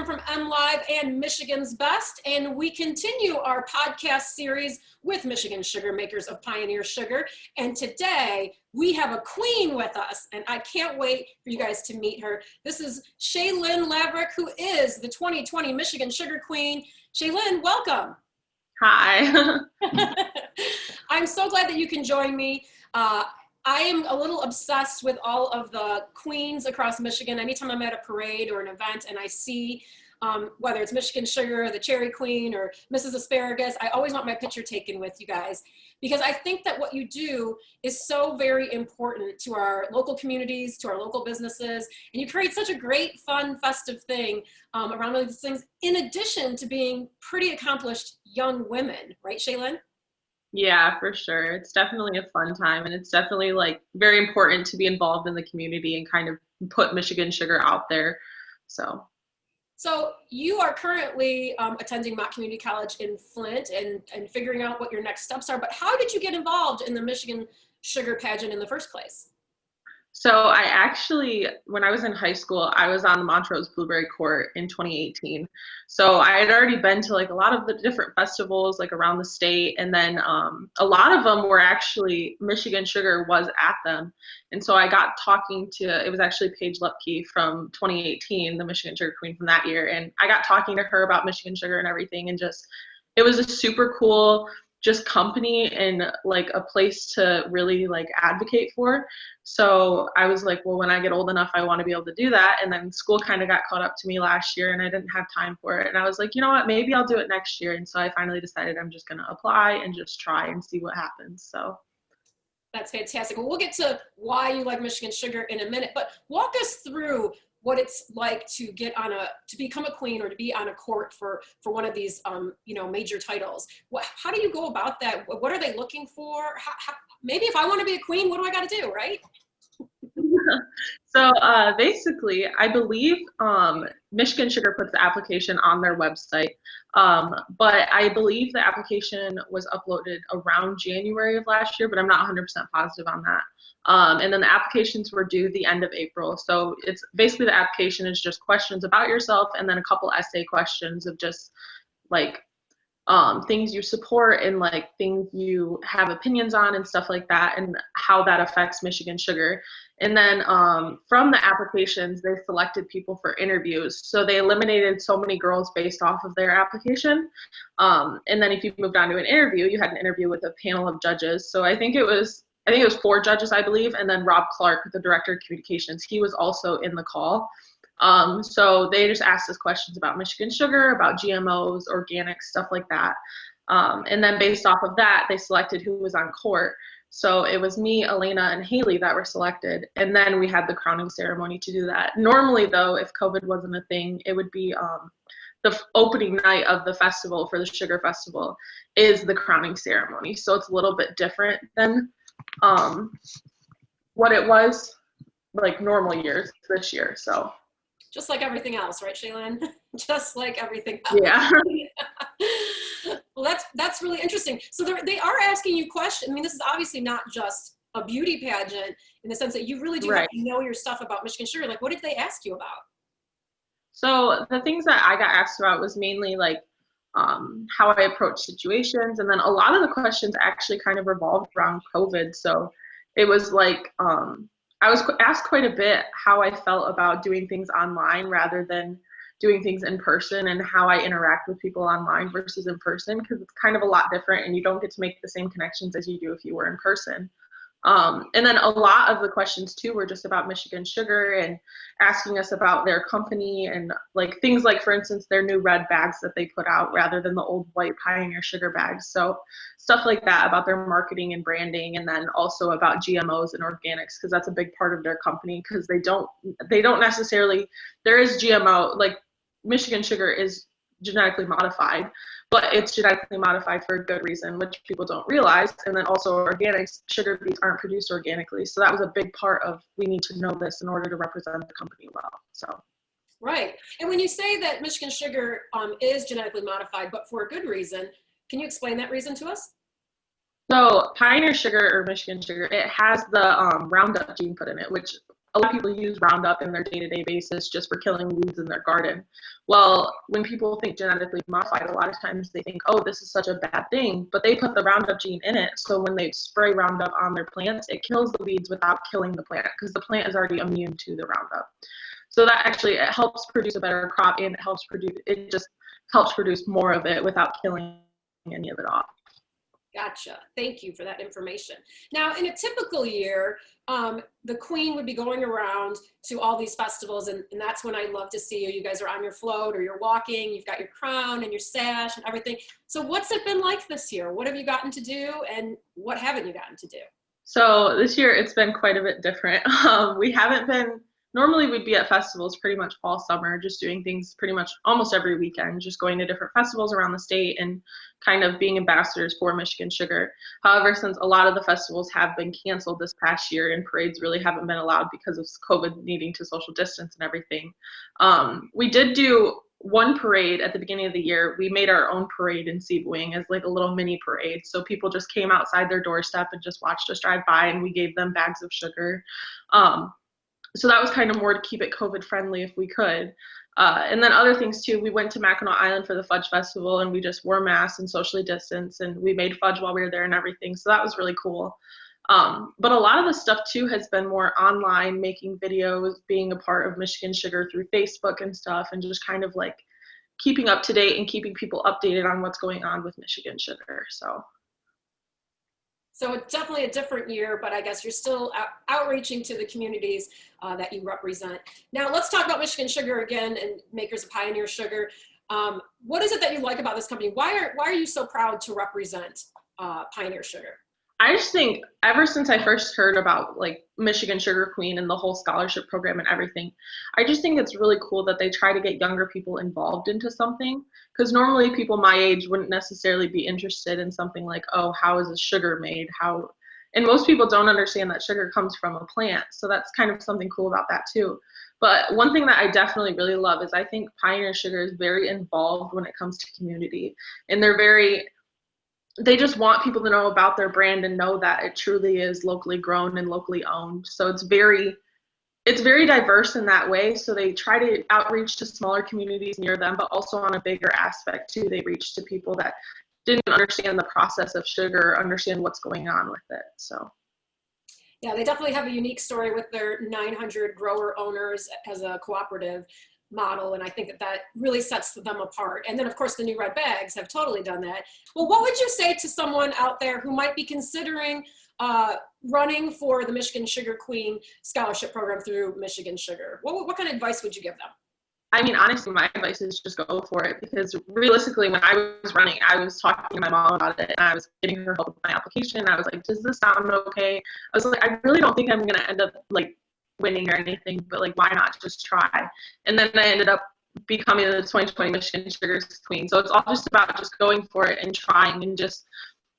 Sherman from MLive and Michigan's Best, and we continue our podcast series with Michigan Sugar, makers of Pioneer Sugar. And today we have a queen with us, and I can't wait for you guys to meet her. This is Shaelynn Lavrack, who is the 2020 Michigan Sugar Queen. Shaelynn, welcome. Hi. I'm so glad that you can join me. I am a little obsessed with all of the queens across Michigan. Anytime I'm at a parade or an event and I see whether it's Michigan Sugar, the Cherry Queen, or Mrs. Asparagus, I always want my picture taken with you guys, because I think that what you do is so very important to our local communities, to our local businesses, and you create such a great, fun, festive thing around all these things, in addition to being pretty accomplished young women, right, Shaelynn? Yeah, for sure. It's definitely a fun time, and it's definitely like very important to be involved in the community and kind of put Michigan Sugar out there. So you are currently attending Mott Community College in Flint and figuring out what your next steps are, but how did you get involved in the Michigan Sugar pageant in the first place? So I actually, when I was in high school, I was on the Montrose Blueberry Court in 2018. So I had already been to like a lot of the different festivals like around the state, and then a lot of them were actually Michigan Sugar was at them. And so I got talking to, it was actually Paige Lepke from 2018, the Michigan Sugar Queen from that year, and I got talking to her about Michigan Sugar and everything, and just, it was a super cool just company and like a place to really like advocate for. So I was like, well, when I get old enough, I want to be able to do that. And then school kind of got caught up to me last year and I didn't have time for it. And I was like, you know what, maybe I'll do it next year. And so I finally decided I'm just going to apply and just try and see what happens. So that's fantastic. Well, we'll get to why you like Michigan Sugar in a minute, but walk us through what it's like to get on to become a queen or to be on a court for one of these, major titles. How do you go about that? What are they looking for? Maybe if I want to be a queen, what do I got to do, right? So basically, I believe Michigan Sugar puts the application on their website, but I believe the application was uploaded around January of last year, but I'm not 100% positive on that. And then the applications were due the end of April. So it's basically the application is just questions about yourself and then a couple essay questions of just like things you support and like things you have opinions on and stuff like that, and how that affects Michigan Sugar. And then from the applications, they selected people for interviews. So they eliminated so many girls based off of their application. And then if you moved on to an interview, you had an interview with a panel of judges. So I think it was 4 judges, I believe. And then Rob Clark, the director of communications, he was also in the call. So they just asked us questions about Michigan Sugar, about GMOs, organics, stuff like that. And then based off of that, they selected who was on court. So it was me, Elena, and Haley that were selected. And then we had the crowning ceremony to do that. Normally, though, if COVID wasn't a thing, it would be the opening night of the festival for the Sugar Festival is the crowning ceremony. So it's a little bit different than what it was like normal years this year. So just like everything else, right, Shaelynn? Just like everything else. Yeah. Well, that's really interesting. So they are asking you questions. I mean, this is obviously not just a beauty pageant in the sense that you really do have to know your stuff about Michigan Sugar. Like, what did they ask you about? So the things that I got asked about was mainly like how I approach situations. And then a lot of the questions actually kind of revolved around COVID. So it was like, I was asked quite a bit how I felt about doing things online rather than doing things in person, and how I interact with people online versus in person, because it's kind of a lot different and you don't get to make the same connections as you do if you were in person. And then a lot of the questions too were just about Michigan Sugar and asking us about their company and like things like, for instance, their new red bags that they put out rather than the old white Pioneer Sugar bags. So stuff like that about their marketing and branding, and then also about GMOs and organics, because that's a big part of their company, because they don't necessarily, there is GMO, like Michigan Sugar is genetically modified, but it's genetically modified for a good reason, which people don't realize. And then also organics, sugar beets aren't produced organically. So that was a big part of, we need to know this in order to represent the company well. So. Right. And when you say that Michigan Sugar is genetically modified, but for a good reason, can you explain that reason to us? So Pioneer Sugar or Michigan Sugar, it has the Roundup gene put in it, which a lot of people use Roundup in their day-to-day basis just for killing weeds in their garden. Well, when people think genetically modified, a lot of times they think, oh, this is such a bad thing, but they put the Roundup gene in it. So when they spray Roundup on their plants, it kills the weeds without killing the plant because the plant is already immune to the Roundup. So that actually, it helps produce a better crop, and it just helps produce more of it without killing any of it off. Gotcha. Thank you for that information. Now, in a typical year, the queen would be going around to all these festivals, and that's when I love to see you. You guys are on your float or you're walking, you've got your crown and your sash and everything. So what's it been like this year? What have you gotten to do, and what haven't you gotten to do? So this year it's been quite a bit different. We haven't been, normally we'd be at festivals pretty much all summer, just doing things pretty much almost every weekend, just going to different festivals around the state and kind of being ambassadors for Michigan Sugar. However, since a lot of the festivals have been canceled this past year and parades really haven't been allowed because of COVID needing to social distance and everything, we did do one parade at the beginning of the year. We made our own parade in Seaboing as like a little mini parade. So people just came outside their doorstep and just watched us drive by, and we gave them bags of sugar. So that was kind of more to keep it COVID friendly if we could. And then other things too, we went to Mackinac Island for the Fudge Festival, and we just wore masks and socially distanced, and we made fudge while we were there and everything. So that was really cool. But a lot of the stuff too has been more online, making videos, being a part of Michigan Sugar through Facebook and stuff, and just kind of like keeping up to date and keeping people updated on what's going on with Michigan Sugar. So it's definitely a different year, but I guess you're still outreaching to the communities that you represent. Now let's talk about Michigan Sugar again, and makers of Pioneer Sugar. What is it that you like about this company? Why are you so proud to represent Pioneer Sugar? I just think ever since I first heard about like Michigan Sugar Queen and the whole scholarship program and everything, I just think it's really cool that they try to get younger people involved into something, because normally people my age wouldn't necessarily be interested in something like, oh, how is this sugar made? And most people don't understand that sugar comes from a plant. So that's kind of something cool about that too. But one thing that I definitely really love is I think Pioneer Sugar is very involved when it comes to community, and they just want people to know about their brand and know that it truly is locally grown and locally owned. So it's very diverse in that way. So they try to outreach to smaller communities near them, but also on a bigger aspect too. They reach to people that didn't understand the process of sugar, understand what's going on with it. So yeah, they definitely have a unique story with their 900 grower owners as a cooperative model, and I think that really sets them apart. And then of course the new red bags have totally done that. Well, what would you say to someone out there who might be considering running for the Michigan Sugar Queen scholarship program through Michigan Sugar? What kind of advice would you give them? I mean, honestly, my advice is just go for it, because realistically, when I was running, I was talking to my mom about it, and I was getting her help with my application. I was like, does this sound okay? I was like, I really don't think I'm going to end up like winning or anything, but like, why not just try? And then I ended up becoming the 2020 Michigan Sugar Queen. So it's all just about just going for it and trying, and just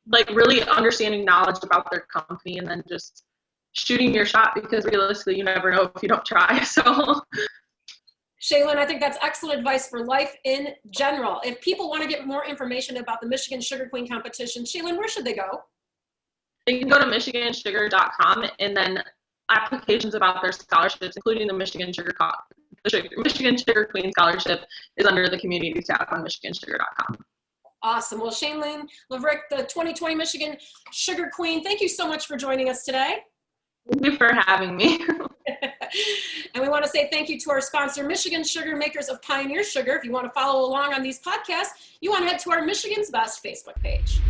like really understanding knowledge about their company, and then just shooting your shot, because realistically, you never know if you don't try. So Shaelynn, I think that's excellent advice for life in general. If people want to get more information about the Michigan Sugar Queen competition, Shaelynn, where should they go? They can go to michigansugar.com, and then applications about their scholarships, including the Michigan Sugar Queen scholarship, is under the community tab on michigansugar.com. Awesome. Well, Shaelynn Lavrack, the 2020 Michigan Sugar Queen, thank you so much for joining us today. Thank you for having me. And we want to say thank you to our sponsor, Michigan Sugar, makers of Pioneer Sugar. If you want to follow along on these podcasts, you want to head to our Michigan's Best Facebook page.